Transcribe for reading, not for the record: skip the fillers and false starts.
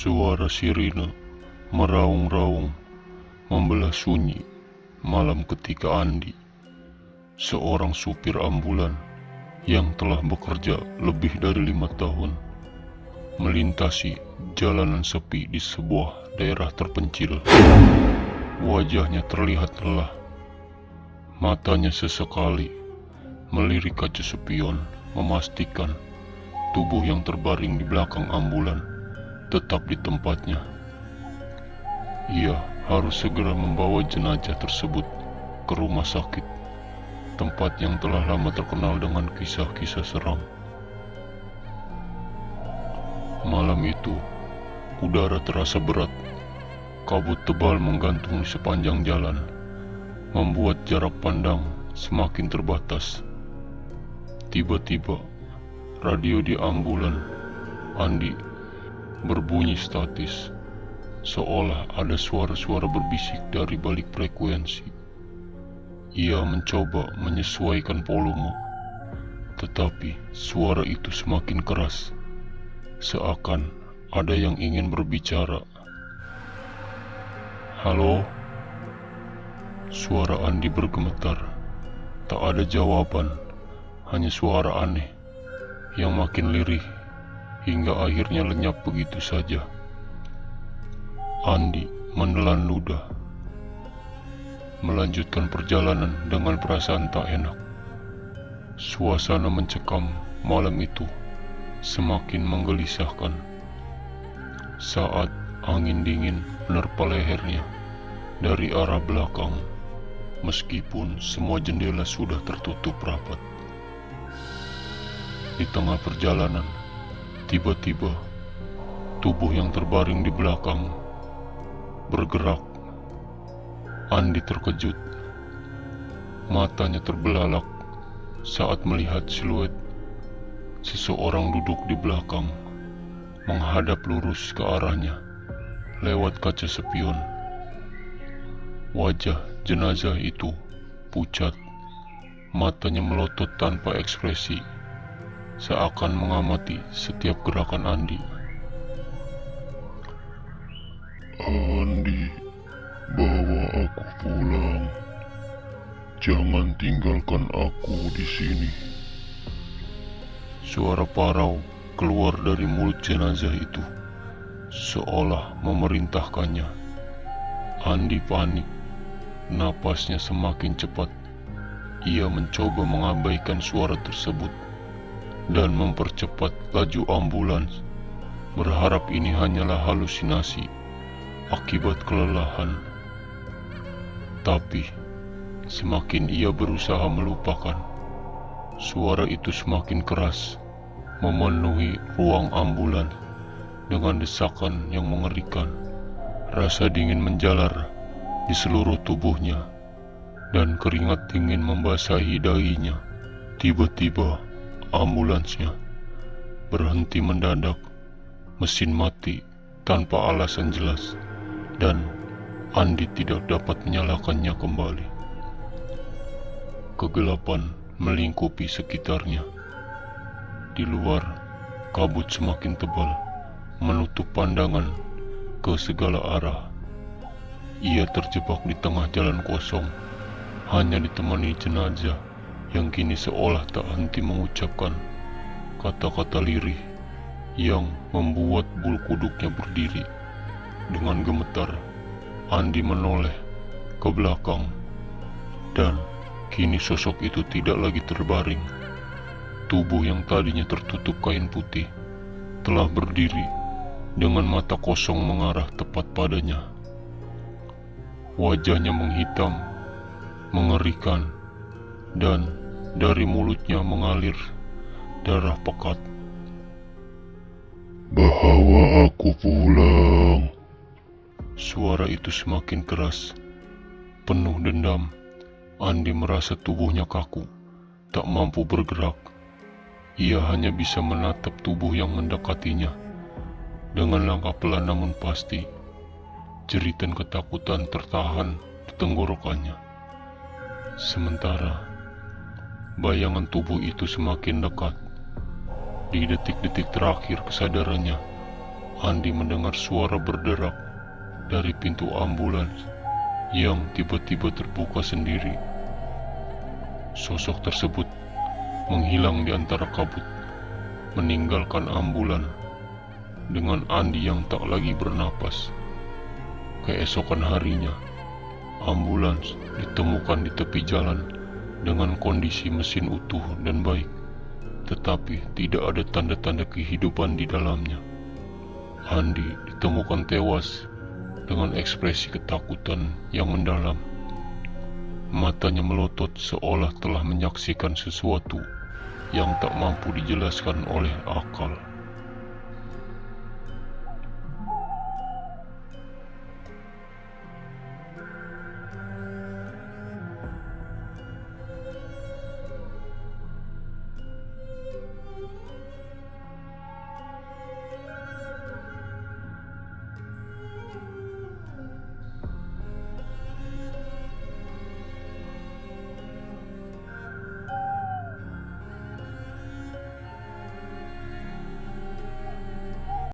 Suara sirine meraung-raung membelah sunyi malam ketika Andi, seorang supir ambulan yang telah bekerja lebih dari 5 tahun, melintasi jalanan sepi di sebuah daerah terpencil. Wajahnya terlihat lelah, matanya sesekali melirik kaca spion memastikan tubuh yang terbaring di belakang ambulan tetap di tempatnya. Ia harus segera membawa jenazah tersebut ke rumah sakit, tempat yang telah lama terkenal dengan kisah-kisah seram. Malam itu, udara terasa berat. Kabut tebal menggantung di sepanjang jalan, membuat jarak pandang semakin terbatas. Tiba-tiba, radio di ambulan Andi berbunyi statis, seolah ada suara-suara berbisik dari balik frekuensi. Ia mencoba menyesuaikan volume, tetapi suara itu semakin keras, seakan ada yang ingin berbicara. "Halo?" Suara Andi bergemetar. Tak ada jawaban, hanya suara aneh yang makin lirih hingga akhirnya lenyap begitu saja. Andi menelan ludah, melanjutkan perjalanan dengan perasaan tak enak. Suasana mencekam malam itu semakin menggelisahkan saat angin dingin menerpa lehernya dari arah belakang, meskipun semua jendela sudah tertutup rapat. Di tengah perjalanan, tiba-tiba tubuh yang terbaring di belakang bergerak. Andi terkejut, matanya terbelalak saat melihat siluet seseorang duduk di belakang, menghadap lurus ke arahnya lewat kaca spion. Wajah jenazah itu pucat, matanya melotot tanpa ekspresi, seakan mengamati setiap gerakan Andi. "Andi, bawa aku pulang. Jangan tinggalkan aku di sini." Suara parau keluar dari mulut jenazah itu, seolah memerintahkannya. Andi panik, napasnya semakin cepat. Ia mencoba mengabaikan suara tersebut dan mempercepat laju ambulans, berharap ini hanyalah halusinasi akibat kelelahan. Tapi semakin ia berusaha melupakan, suara itu semakin keras, memenuhi ruang ambulans dengan desakan yang mengerikan. Rasa dingin menjalar di seluruh tubuhnya dan keringat dingin membasahi dahinya. Tiba-tiba ambulansnya berhenti mendadak, mesin mati tanpa alasan jelas, dan Andi tidak dapat menyalakannya kembali. Kegelapan melingkupi sekitarnya. Di luar, kabut semakin tebal, menutup pandangan ke segala arah. Ia terjebak di tengah jalan kosong, hanya ditemani jenazah yang kini seolah tak henti mengucapkan kata-kata lirih yang membuat bulu kuduknya berdiri. Dengan gemetar, Andi menoleh ke belakang, dan kini sosok itu tidak lagi terbaring. Tubuh yang tadinya tertutup kain putih telah berdiri dengan mata kosong mengarah tepat padanya. Wajahnya menghitam, mengerikan, dan dari mulutnya mengalir darah pekat. "Bawa aku pulang." Suara itu semakin keras, penuh dendam. Andi merasa tubuhnya kaku, tak mampu bergerak. Ia hanya bisa menatap tubuh yang mendekatinya dengan langkah pelan namun pasti. Jeritan ketakutan tertahan di tenggorokannya. Sementara bayangan tubuh itu semakin dekat. Di detik-detik terakhir kesadarannya, Andi mendengar suara berderak dari pintu ambulans yang tiba-tiba terbuka sendiri. Sosok tersebut menghilang di antara kabut, meninggalkan ambulan dengan Andi yang tak lagi bernapas. Keesokan harinya, ambulans ditemukan di tepi jalan dengan kondisi mesin utuh dan baik, tetapi tidak ada tanda-tanda kehidupan di dalamnya. Andi ditemukan tewas dengan ekspresi ketakutan yang mendalam. Matanya melotot seolah telah menyaksikan sesuatu yang tak mampu dijelaskan oleh akal.